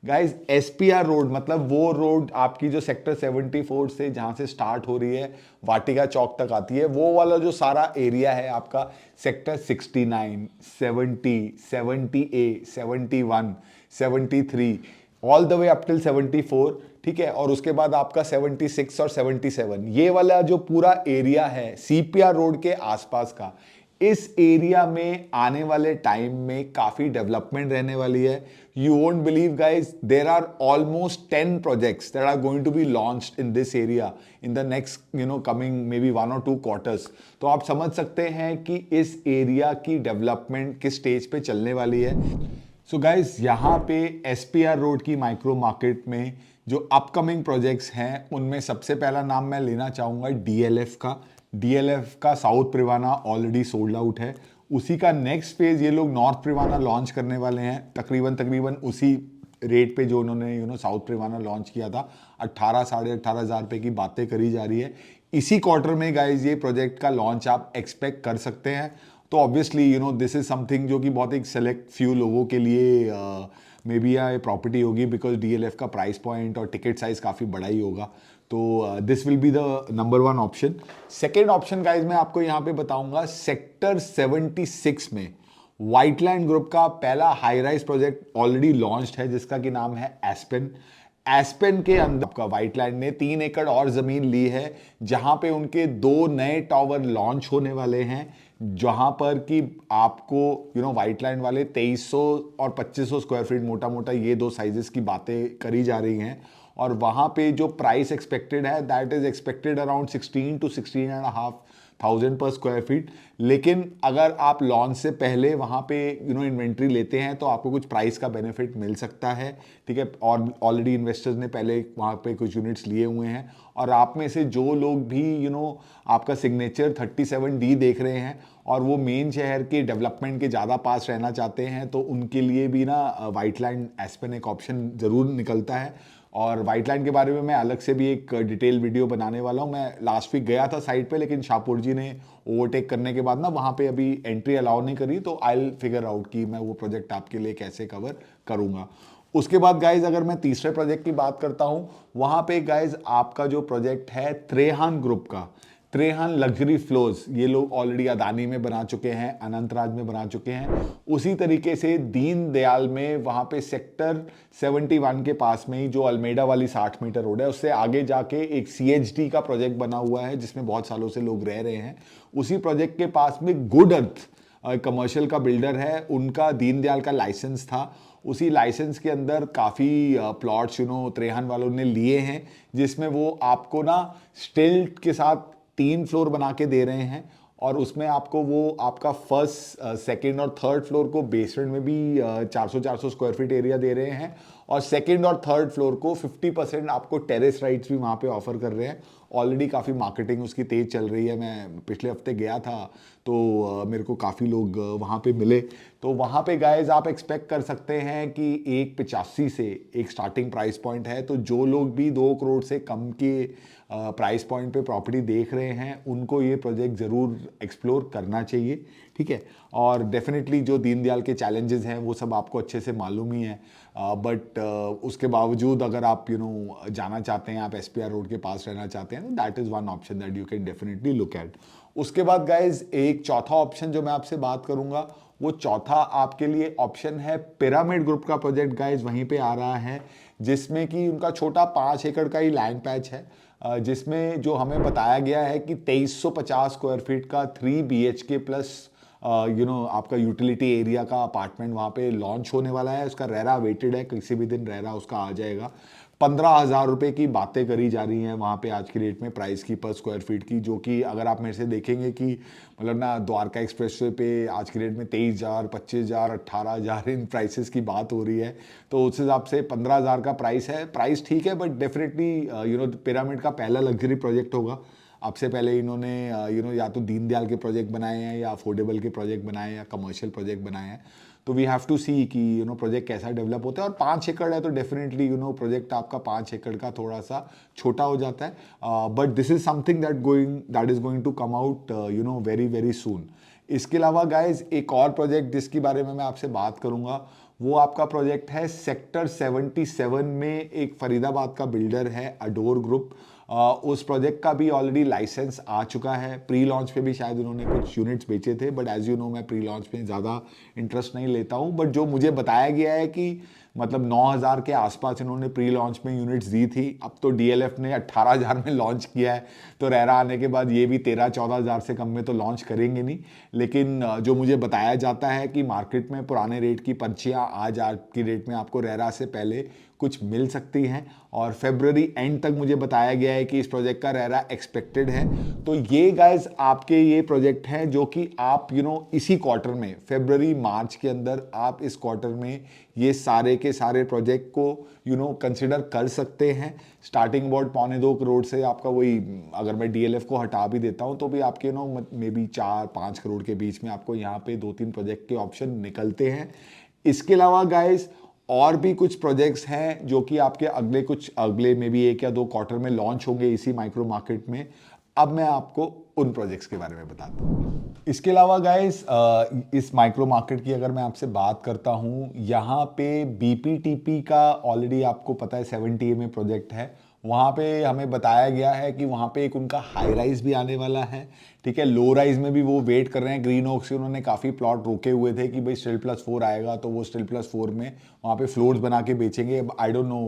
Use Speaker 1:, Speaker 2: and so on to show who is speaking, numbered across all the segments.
Speaker 1: Guys SPR road मतलब वो road आपकी जो सेक्टर 74 से जहां से स्टार्ट हो रही है वाटिका चौक तक आती है, वो वाला जो सारा एरिया है आपका sector 69, 70, 70A, 71, 73, all the way up till 74, ठीक है। और उसके बाद आपका 76 और 77, ये वाला जो पूरा एरिया है सीपीआर रोड के आसपास का, इस एरिया में आने वाले टाइम में काफी डेवलपमेंट रहने वाली है। You won't believe guys, there are almost 10 projects that are going to be launched in this area in the next coming maybe 1 or 2 quarters. तो आप समझ सकते हैं कि इस एरिया की डेवलपमेंट किस स्टेज पे चलने वाली है। सो गाइज यहाँ पे एसपीआर रोड की माइक्रो मार्केट में जो अपकमिंग प्रोजेक्ट्स हैं उनमें सबसे पहला नाम मैं लेना चाहूँगा डीएलएफ का। डीएलएफ का south Privana already sold out है। उसी का नेक्स्ट फेज ये लोग नॉर्थ प्रिवाना लॉन्च करने वाले हैं, तकरीबन उसी रेट पे जो उन्होंने साउथ प्रिवाना लॉन्च किया था। 18 साढ़े 18 हज़ार रुपये की बातें करी जा रही है। इसी क्वार्टर में गाइज ये प्रोजेक्ट का लॉन्च आप एक्सपेक्ट कर सकते हैं। तो ऑब्वियसली दिस इज समथिंग जो कि बहुत एक सेलेक्ट फ्यू लोगों के लिए मे बी ये प्रॉपर्टी होगी, बिकॉज डीएलएफ का प्राइस पॉइंट और टिकट साइज काफ़ी बड़ा ही होगा। तो this will be the number 1 option. Second option guys मैं आपको यहाँ पे बताऊंगा, सेक्टर 76 में वाइटलैंड ग्रुप का पहला high rise project already launched है, जिसका कि नाम है एस्पेन। एस्पेन के अंदर आपका वाइटलैंड ने 3 एकड़ और जमीन ली है, जहां पे उनके 2 नए टावर लॉन्च होने वाले हैं, जहां पर कि आपको वाइटलैंड वाले 2300 और 2500 स्क्वायर फीट मोटा मोटा ये 2 साइजेस की बातें करी जा रही हैं। और वहां पे जो प्राइस एक्सपेक्टेड है that is expected around 16 to 16,500 पर स्क्वायर फीट। लेकिन अगर आप लॉन्च से पहले वहां पे इन्वेंट्री लेते हैं तो आपको कुछ प्राइस का बेनिफिट मिल सकता है, ठीक है। और ऑलरेडी इन्वेस्टर्स ने पहले वहां पे कुछ यूनिट्स लिए हुए हैं, और आप में से जो लोग भी आपका सिग्नेचर 37D देख रहे हैं और वो मेन शहर के डेवलपमेंट के ज़्यादा पास रहना चाहते हैं, तो उनके लिए भी ना वाइटलैंड एस्पेन एक ऑप्शन ज़रूर निकलता है। और वाइटलैंड के बारे में मैं अलग से भी एक डिटेल वीडियो बनाने वाला हूँ। मैं लास्ट वीक गया था साइट पे, लेकिन शाहपुर जी ने ओवरटेक करने के बाद ना वहाँ पे अभी एंट्री अलाउ नहीं करी, तो आई विल फिगर आउट कि मैं वो प्रोजेक्ट आपके लिए कैसे कवर करूँगा। उसके बाद गाइज अगर मैं तीसरे प्रोजेक्ट की बात करता हूँ, वहाँ पे गाइज आपका जो प्रोजेक्ट है त्रेहान ग्रुप का, त्रेहान लग्जरी फ्लोर्स, ये लोग ऑलरेडी अदानी में बना चुके हैं, अनंतराज में बना चुके हैं। उसी तरीके से दीन दयाल में वहाँ पे सेक्टर 71 के पास में ही जो अल्मेडा वाली 60 मीटर रोड है, उससे आगे जाके एक सीएचडी का प्रोजेक्ट बना हुआ है जिसमें बहुत सालों से लोग रह रहे हैं। उसी प्रोजेक्ट के पास में गुड अर्थ कमर्शियल का बिल्डर है, उनका दीनदयाल का लाइसेंस था। उसी लाइसेंस के अंदर काफ़ी प्लॉट्स त्रेहान वालों ने लिए हैं, जिसमें वो आपको ना स्टिल्ट के साथ 3 फ्लोर बना के दे रहे हैं। और उसमें आपको वो आपका फर्स्ट, सेकंड और थर्ड फ्लोर को बेसमेंट में भी 400 स्क्वायर फीट एरिया दे रहे हैं, और सेकंड और थर्ड फ्लोर को 50% आपको टेरेस राइट्स भी वहाँ पे ऑफर कर रहे हैं। ऑलरेडी काफ़ी मार्केटिंग उसकी तेज़ चल रही है। मैं पिछले हफ्ते गया था तो मेरे को काफ़ी लोग वहाँ पे मिले। तो वहाँ पे गाइज आप एक्सपेक्ट कर सकते हैं कि 185 से एक स्टार्टिंग प्राइस पॉइंट है। तो जो लोग भी 2 करोड़ से कम के प्राइस पॉइंट पे प्रॉपर्टी देख रहे हैं, उनको ये प्रोजेक्ट ज़रूर एक्सप्लोर करना चाहिए, ठीक है। और डेफिनेटली जो दीनदयाल के चैलेंजेस हैं वो सब आपको अच्छे से मालूम ही है, बट उसके बावजूद अगर आप जाना चाहते हैं, आप एसपीआर रोड के पास रहना चाहते हैं, तो that is one option that you can definitely look at. उसके बाद गाइज एक चौथा ऑप्शन जो मैं आपसे बात करूंगा, वो चौथा आपके लिए ऑप्शन है पिरामिड ग्रुप का प्रोजेक्ट। गाइज वहीं पे आ रहा है, जिसमें कि उनका छोटा 5 एकड़ का ही लैंड पैच है, जिसमें जो हमें बताया गया है कि 2350 स्क्वायर फीट का 3 BHK प्लस आपका यूटिलिटी एरिया का अपार्टमेंट वहाँ पे लॉन्च होने वाला है। उसका रेरा वेटेड है, किसी भी दिन रेरा उसका आ जाएगा। 15,000 रुपये की बातें करी जा रही हैं वहाँ पे आज की रेट में प्राइस की पर स्क्वायर फीट की, जो कि अगर आप मेरे से देखेंगे कि मतलब ना द्वारका एक्सप्रेसवे पे आज की रेट में 23,000, 25,000, 18,000 इन प्राइसेस की बात हो रही है। तो उस हिसाब से 15,000 का प्राइस है। प्राइस ठीक है, बट डेफिनेटली पिरामिड का पहला लग्जरी प्रोजेक्ट होगा। आपसे पहले इन्होंने या तो दीनदयाल के प्रोजेक्ट बनाए हैं, या अफोर्डेबल के प्रोजेक्ट बनाए हैं, या कमर्शियल प्रोजेक्ट बनाए हैं। तो वी हैव टू सी कि प्रोजेक्ट कैसा डेवलप होता है। और 5 एकड़ है तो डेफिनेटली प्रोजेक्ट आपका 5 एकड़ का थोड़ा सा छोटा हो जाता है, but this is something that is going to come out very very soon. इसके अलावा गाइज एक और प्रोजेक्ट जिसके बारे में मैं आपसे बात करूंगा, वो आपका प्रोजेक्ट है सेक्टर 77 में। एक फरीदाबाद का बिल्डर है अडोर ग्रुप, उस प्रोजेक्ट का भी ऑलरेडी लाइसेंस आ चुका है। प्री लॉन्च पे भी शायद उन्होंने कुछ यूनिट्स बेचे थे, बट एज यू नो मैं प्री लॉन्च में ज़्यादा इंटरेस्ट नहीं लेता हूँ। बट जो मुझे बताया गया है कि मतलब 9,000 के आसपास इन्होंने प्री लॉन्च में यूनिट्स दी थी। अब तो डीएलएफ ने 18,000 में लॉन्च किया है, तो रेरा आने के बाद ये भी 13-14,000 से कम में तो लॉन्च करेंगे नहीं। लेकिन जो मुझे बताया जाता है कि मार्केट में पुराने रेट की पर्चियाँ आज की डेट में आपको रेरा से पहले कुछ मिल सकती हैं, और फेब्रुवरी एंड तक मुझे बताया गया है कि इस प्रोजेक्ट का रेरा एक्सपेक्टेड है। तो ये गाइज आपके ये प्रोजेक्ट हैं जो कि आप इसी क्वार्टर में, फेब्रुवरी मार्च के अंदर आप इस क्वार्टर में ये सारे के सारे प्रोजेक्ट को कंसिडर कर सकते हैं। स्टार्टिंग अबाउट 2.25 करोड़ से आपका वही, अगर मैं डीएलएफ को हटा भी देता हूँ तो भी आपके मे बी 4-5 करोड़ के बीच में आपको यहाँ पे 2-3 प्रोजेक्ट के ऑप्शन निकलते हैं। इसके अलावा गाइज और भी कुछ प्रोजेक्ट्स हैं जो कि आपके अगले में भी 1 या 2 क्वार्टर में लॉन्च होंगे इसी माइक्रो मार्केट में। अब मैं आपको उन प्रोजेक्ट्स के बारे में बताता हूँ। इसके अलावा गाइस इस माइक्रो मार्केट की अगर मैं आपसे बात करता हूँ, यहाँ पे बीपीटीपी का ऑलरेडी आपको पता है 70A में प्रोजेक्ट है। वहाँ पे हमें बताया गया है कि वहाँ पे एक उनका हाई राइज भी आने वाला है, ठीक है। लो राइज में भी वो वेट कर रहे हैं। ग्रीन ओक से उन्होंने काफ़ी प्लॉट रोके हुए थे कि भाई STIL+4 आएगा तो वो STIL+4 में वहाँ पे फ्लोर्स बना के बेचेंगे। अब आई डोंट नो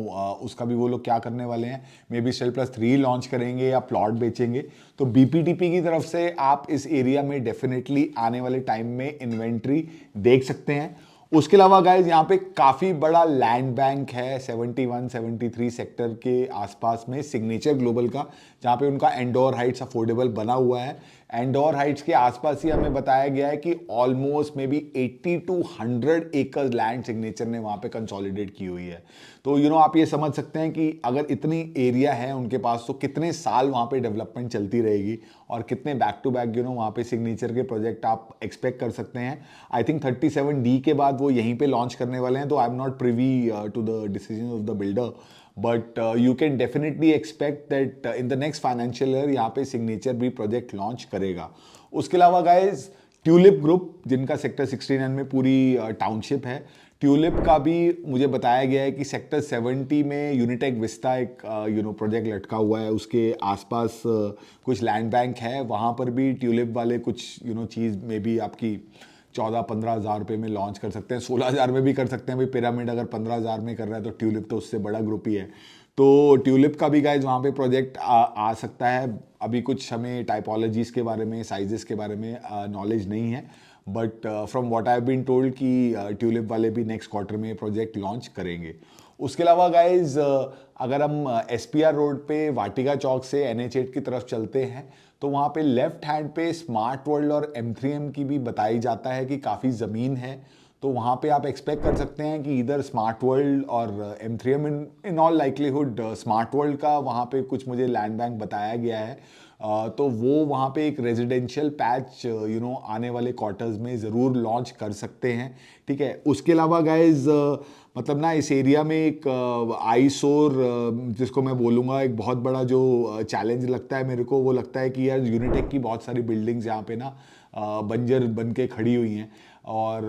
Speaker 1: उसका भी वो लोग क्या करने वाले हैं, मे बी STIL+3 लॉन्च करेंगे या प्लॉट बेचेंगे। तो बीपीटीपी की तरफ से आप इस एरिया में डेफिनेटली आने वाले टाइम में इन्वेंट्री देख सकते हैं। उसके अलावा गाइज यहाँ पे काफ़ी बड़ा लैंड बैंक है 71-73 सेक्टर के आसपास में, सिग्नेचर ग्लोबल का, जहाँ पे उनका एंडोर हाइट्स अफोर्डेबल बना हुआ है। एंडोर हाइट्स के आसपास ही हमें बताया गया है कि almost may be 80 to 100 acres land signature ने वहाँ पे कंसोलिडेट की हुई है। तो आप ये समझ सकते हैं कि अगर इतनी एरिया है उनके पास तो कितने साल वहाँ पे डेवलपमेंट चलती रहेगी, और कितने बैक टू बैक वहाँ पे सिग्नेचर के प्रोजेक्ट आप एक्सपेक्ट कर सकते हैं। आई थिंक 37D के बाद वो यहीं पे लॉन्च करने वाले हैं, तो I am not privy to the decision of the builder, but you can definitely expect that in the next financial year यहाँ पे सिग्नेचर भी प्रोजेक्ट लॉन्च करेगा। उसके अलावा गाइज ट्यूलिप ग्रुप, जिनका सेक्टर 69 में पूरी टाउनशिप है, ट्यूलिप का भी मुझे बताया गया है कि सेक्टर 70 में यूनिटेक विस्ता एक प्रोजेक्ट लटका हुआ है, उसके आसपास कुछ लैंड बैंक है, वहाँ पर भी ट्यूलिप वाले कुछ चीज़ में भी आपकी 14-15 हज़ार रुपये में लॉन्च कर सकते हैं, 16,000 में भी कर सकते हैं। भाई पिरामिड अगर 15,000 में कर रहा है तो ट्यूलिप तो उससे बड़ा ग्रुप ही है। तो ट्यूलिप का भी गाइज वहाँ पे प्रोजेक्ट आ सकता है। अभी कुछ हमें टाइपोलॉजीज़ के बारे में, साइजेस के बारे में नॉलेज नहीं है, but from what I have been told कि ट्यूलिप वाले भी नेक्स्ट क्वार्टर में प्रोजेक्ट लॉन्च करेंगे। उसके अलावा गाइज अगर हम SPR रोड पे वाटिका चौक से NH8 की तरफ चलते हैं तो वहाँ पे लेफ्ट हैंड पे स्मार्ट वर्ल्ड और M3M की भी बताई जाता है कि काफ़ी ज़मीन है। तो वहाँ पे आप एक्सपेक्ट कर सकते हैं कि इधर स्मार्ट वर्ल्ड और M3M in all likelihood smart world का वहाँ पे कुछ मुझे लैंड बैंक बताया गया है। तो वो वहाँ पे एक रेजिडेंशियल पैच आने वाले क्वार्टर्स में ज़रूर लॉन्च कर सकते हैं, ठीक है। उसके अलावा गाइज मतलब ना इस एरिया में एक आईसोर जिसको मैं बोलूँगा एक बहुत बड़ा जो चैलेंज लगता है मेरे को, वो लगता है कि यार यूनिटेक की बहुत सारी बिल्डिंग्स यहाँ पे ना बंजर बन के खड़ी हुई हैं, और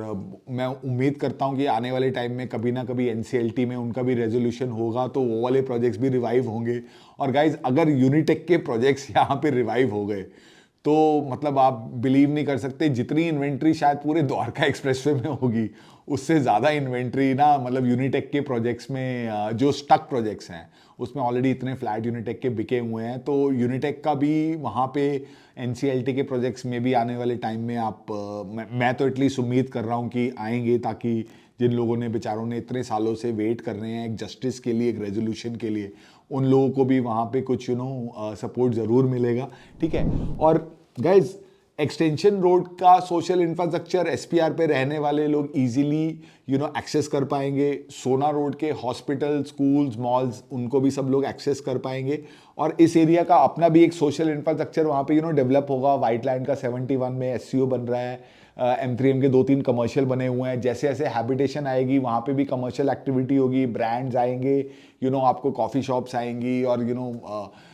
Speaker 1: मैं उम्मीद करता हूँ कि आने वाले टाइम में कभी ना कभी NCLT में उनका भी रेजोल्यूशन होगा तो वो वाले प्रोजेक्ट्स भी रिवाइव होंगे। और गाइज अगर यूनिटेक के प्रोजेक्ट्स यहाँ पे रिवाइव हो गए तो मतलब आप बिलीव नहीं कर सकते, जितनी इन्वेंट्री शायद पूरे द्वारका एक्सप्रेसवे में होगी उससे ज़्यादा इन्वेंट्री ना मतलब यूनिटेक के प्रोजेक्ट्स में जो स्टक प्रोजेक्ट्स हैं उसमें ऑलरेडी इतने फ्लैट यूनिटेक के बिके हुए हैं। तो यूनिटेक का भी वहाँ पे NCLT के प्रोजेक्ट्स में भी आने वाले टाइम में आप मैं तो एटलीस्ट उम्मीद कर रहा हूँ कि आएंगे, ताकि जिन लोगों ने बेचारों ने इतने सालों से वेट कर रहे हैं एक जस्टिस के लिए, एक रेजोल्यूशन के लिए, उन लोगों को भी वहाँ पे कुछ सपोर्ट ज़रूर मिलेगा, ठीक है। और गाइज एक्सटेंशन रोड का सोशल इंफ्रास्ट्रक्चर SPR पे रहने वाले लोग इजीली एक्सेस कर पाएंगे। सोना रोड के हॉस्पिटल, स्कूल्स, मॉल्स, उनको भी सब लोग एक्सेस कर पाएंगे, और इस एरिया का अपना भी एक सोशल इंफ्रास्ट्रक्चर वहाँ पे डेवलप होगा। वाइट लाइन का 71 में SCO बन रहा है, M3M के 2-3 कमर्शियल बने हुए हैं। जैसे जैसे हैबिटेशन आएगी वहाँ पे भी कमर्शियल एक्टिविटी होगी, ब्रांड्स आएंगे, आपको कॉफ़ी शॉप्स आएंगी, और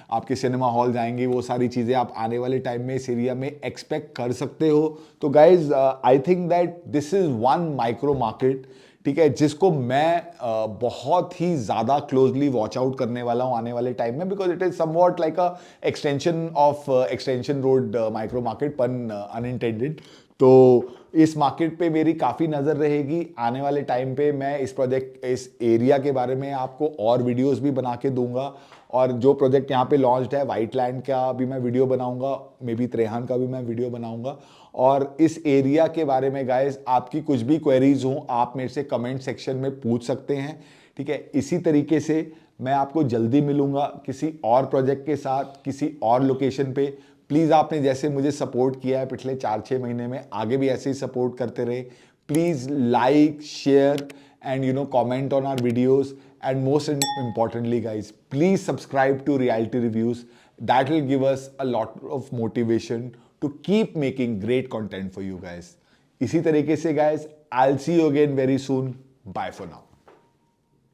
Speaker 1: आपके सिनेमा हॉल्स आएंगे। वो सारी चीज़ें आप आने वाले टाइम में इस एरिया में एक्सपेक्ट कर सकते हो। तो guys I think that this is one micro market, ठीक है, जिसको मैं बहुत ही ज़्यादा क्लोजली वॉच आउट करने वाला हूँ आने वाले टाइम में, because it is somewhat like a extension of extension road micro market, पन अनइंटेंडेड। तो इस मार्केट पे मेरी काफ़ी नज़र रहेगी आने वाले टाइम पे। मैं इस एरिया के बारे में आपको और वीडियोस भी बना के दूंगा, और जो प्रोजेक्ट यहाँ पे लॉन्च्ड है वाइट लैंड का भी मैं वीडियो बनाऊंगा, मे बी त्रेहान का भी मैं वीडियो बनाऊंगा। और इस एरिया के बारे में गाइस आपकी कुछ भी क्वेरीज हो आप मेरे से कमेंट सेक्शन में पूछ सकते हैं, ठीक है। इसी तरीके से मैं आपको जल्दी मिलूंगा किसी और प्रोजेक्ट के साथ, किसी और लोकेशन पे। प्लीज़ आपने जैसे मुझे सपोर्ट किया है पिछले 4-6 महीने में, आगे भी ऐसे ही सपोर्ट करते रहे। Please like, share and comment on our videos, and most importantly guys, please subscribe to Reality Reviews. That will give us a lot of motivation to keep making great content for you guys. इसी तरीके से guys, I'll see you again very soon. Bye for now.